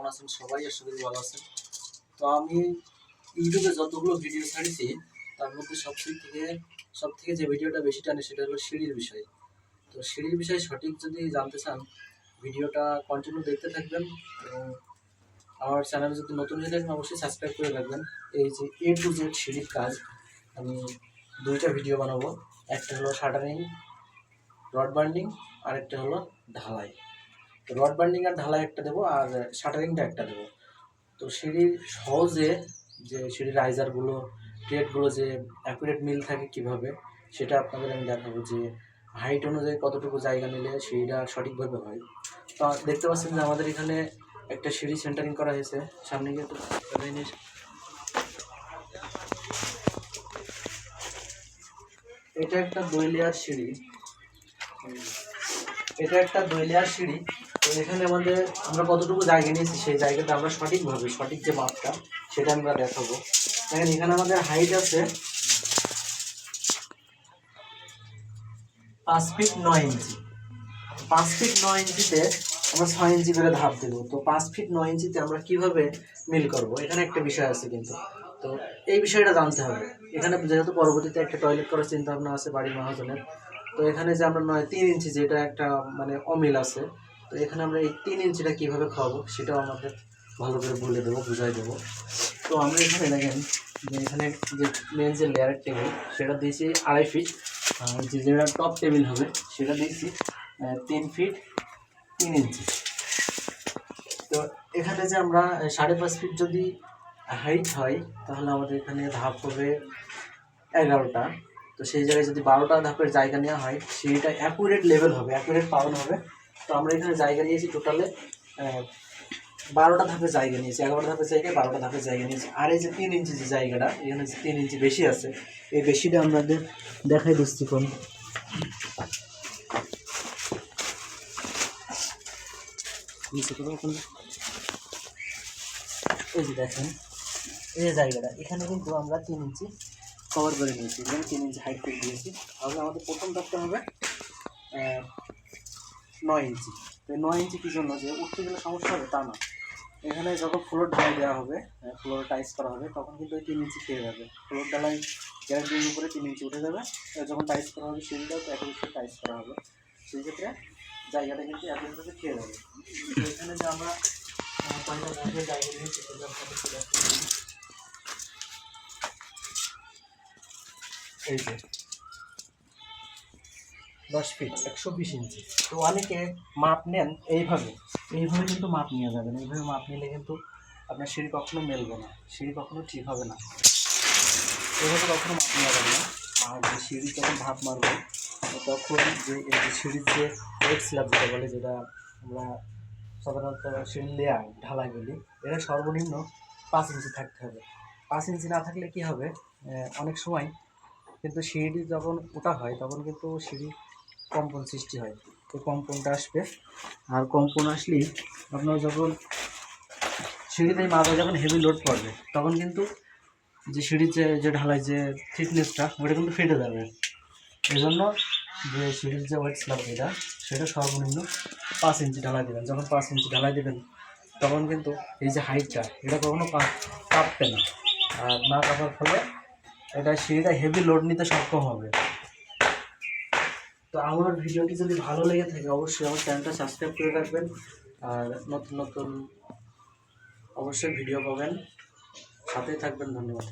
আছেন সবাই? আশা করি ভালো আছেন। তো আমি ইউটিউবে যতগুলো ভিডিও ছাড়িয়েছি তার মধ্যে সব থেকে যে ভিডিওটা বেশি টানে সেটা হলো সিঁড়ির বিষয়। তো সিঁড়ির বিষয়ে সঠিক যদি জানতে চান ভিডিওটা কন্টিনিউ দেখতে থাকবেন এবং আমার চ্যানেল যদি নতুন হয়ে থাকেন অবশ্যই সাবস্ক্রাইব করে রাখবেন। এই যে A to Z সিঁড়ির কাজ আমি দুইটা ভিডিও বানাবো, একটা হলো শাটারিং রড বার্নিং আর একটা হলো ঢালাই। রড বার্নিং আর ঢালাই একটা দেবো আর শাটারিংটা একটা দেবো। তো সিঁড়ির সহজে যে সিঁড়ির রাইজারগুলো প্লেটগুলো যে অ্যাকুরেট মিল থাকে কিভাবে সেটা আপনাদের আমি দেখাবো, যে হাইট অনুযায়ী কতটুকু জায়গা নিলে সিঁড়িটা সঠিকভাবে হয়। তো দেখতে পাচ্ছেন যে আমাদের এখানে একটা সিঁড়ি সেন্টারিং করা হয়েছে। সামনে গিয়ে এটা একটা 2 লেয়ার সিঁড়ি, এটা একটা 2 লেয়ার সিঁড়ি। তো এখানে আমরা কতটুকু জায়গা নিয়েছি সেই জায়গাটা আমরা সঠিক যে মাপটা সেটা আমরা দেখাবো। দেখেন এখানে আমাদের হাইট আছে 5 ফিট 9 ইঞ্চি। 5 ফিট 9 ইঞ্চিতে আমরা 6 ইঞ্চি করে ধাপ দেবো। তো 5 ফিট 9 ইঞ্চিতে আমরা কিভাবে মিল করব, এখানে একটা বিষয় আছে কিন্তু। তো এই বিষয়টা জানতে হবে। এখানে যেহেতু পরবর্তীতে একটা টয়লেট করার চিন্তা ভাবনা আছে বাড়ির মহাজনের, তো এখানে যে আমরা 3 ইঞ্চি যেটা একটা মানে অমিল আছে, তো এখানে আমরা এই 3 ইঞ্চিটা কীভাবে খাওয়াবো সেটাও আমাদের ভালো করে বলে দেবো, বুঝাই দেবো। তো আমরা এখানে দেখেন যে এখানে যে মেন যে লেয়ারের টেবিল সেটা দিয়েছি 2.5 ফিট, আর যেটা টপ টেবিল হবে সেটা দিয়েছি 3 ফিট 3 ইঞ্চি। তো এখানে যে আমরা 5.5 ফিট যদি হাইট হয় তাহলে আমাদের এখানে ধাপ হবে 11টা। তো সেই জায়গায় যদি 12টা ধাপের জায়গা নেওয়া হয় সেটা অ্যাকুরেট লেভেল হবে, অ্যাকুরেট পাউন্ড হবে। তো আমরা এখানে জায়গা নিয়েছি টোটালে 12টা ধাপের জায়গা নিয়েছি, 11টা ধাপের জায়গায় 12টা ধাপের জায়গা নিয়েছি। আর এই যে 3 ইঞ্চি যে জায়গাটা এখানে যে 3 ইঞ্চি বেশি আছে, এই বেশিটা আমাদের দেখাই দিচ্ছি কোন এই যে দেখেন এই যে জায়গাটা এখানে কিন্তু আমরা 3 ইঞ্চি কভার করে নিয়েছি, এবং 3 ইঞ্চি হাইট করে দিয়েছি। তাহলে আমাদের প্রথম ধাপটা হবে 9 ইঞ্চি। তো 9 ইঞ্চি কী জন্য, যে উঠতে গেলে সমস্যা হবে তা না। এখানে যখন ফ্লোর ঢালাই দেওয়া হবে, ফ্লোর টাইস করা হবে, তখন কিন্তু ওই 3 ইঞ্চি খেয়ে যাবে। ফ্লোর ঢালাই গ্যারেন্টির উপরে 3 ইঞ্চি উঠে যাবে। যখন টাইস করা হবে সিঁড়িটাও তো একই সাথে টাইস করা হবে, সেই ক্ষেত্রে জায়গাটা কিন্তু একই সাথে খেয়ে যাবে। তো এখানে যে আমরা কয়টা ধাপের জায়গা নিয়েছি এই যে 10 ফিট 120 ইঞ্চি। তো অনেকে মাপ নেন এইভাবে কিন্তু মাপ নিয়ে যাবেন। এইভাবে মাপ নিলে কিন্তু আপনার সিঁড়ি কখনো মেলবে না, সিঁড়ি কখনো ঠিক হবে না। এইভাবে কখনো মাপ নেওয়া যাবে না। আর যে সিঁড়ি যখন ধাপ মারবে তখন যে সিঁড়ির যে ওয়েট স্ল্যাব যেটা বলে, যেটা আমরা সাধারণত সিঁড়ির লেয়ার ঢালাই বলি, এটা সর্বনিম্ন 5 ইঞ্চি থাকতে হবে। 5 ইঞ্চি না থাকলে কি হবে, অনেক সময় কিন্তু সিঁড়ি যখন ওঠা হয় তখন কিন্তু সিঁড়ি কম্পন সৃষ্টি হয়। তো কম্পনটা আসবে, আর কম্পন আসলেই আপনার যখন সিঁড়িতে মাথায় যখন হেভি লোড পড়বে তখন কিন্তু যে সিঁড়ির যে ঢালাই যে থিকনেসটা ওটা কিন্তু ফেটে যাবে। এই জন্য যে সিঁড়ির যে ওয়েট স্ল্যাব যেটা সেটা সর্বনিম্ন 5 ইঞ্চি ঢালাই দেবেন। যখন 5 ইঞ্চি ঢালাই দেবেন তখন কিন্তু এই যে হাইটটা এটা কখনো কাঁপবে না, আর না কাঁপার ফলে এটা সিঁড়িটা হেভি লোড নিতে সক্ষম হবে। তো আমার ভিডিওটি যদি ভালো লেগে থাকে অবশ্যই আমার চ্যানেলটা সাবস্ক্রাইব করে রাখবেন, আর নতুন নতুন অবশ্যই ভিডিও পাবেন, সাথেই থাকবেন। ধন্যবাদ।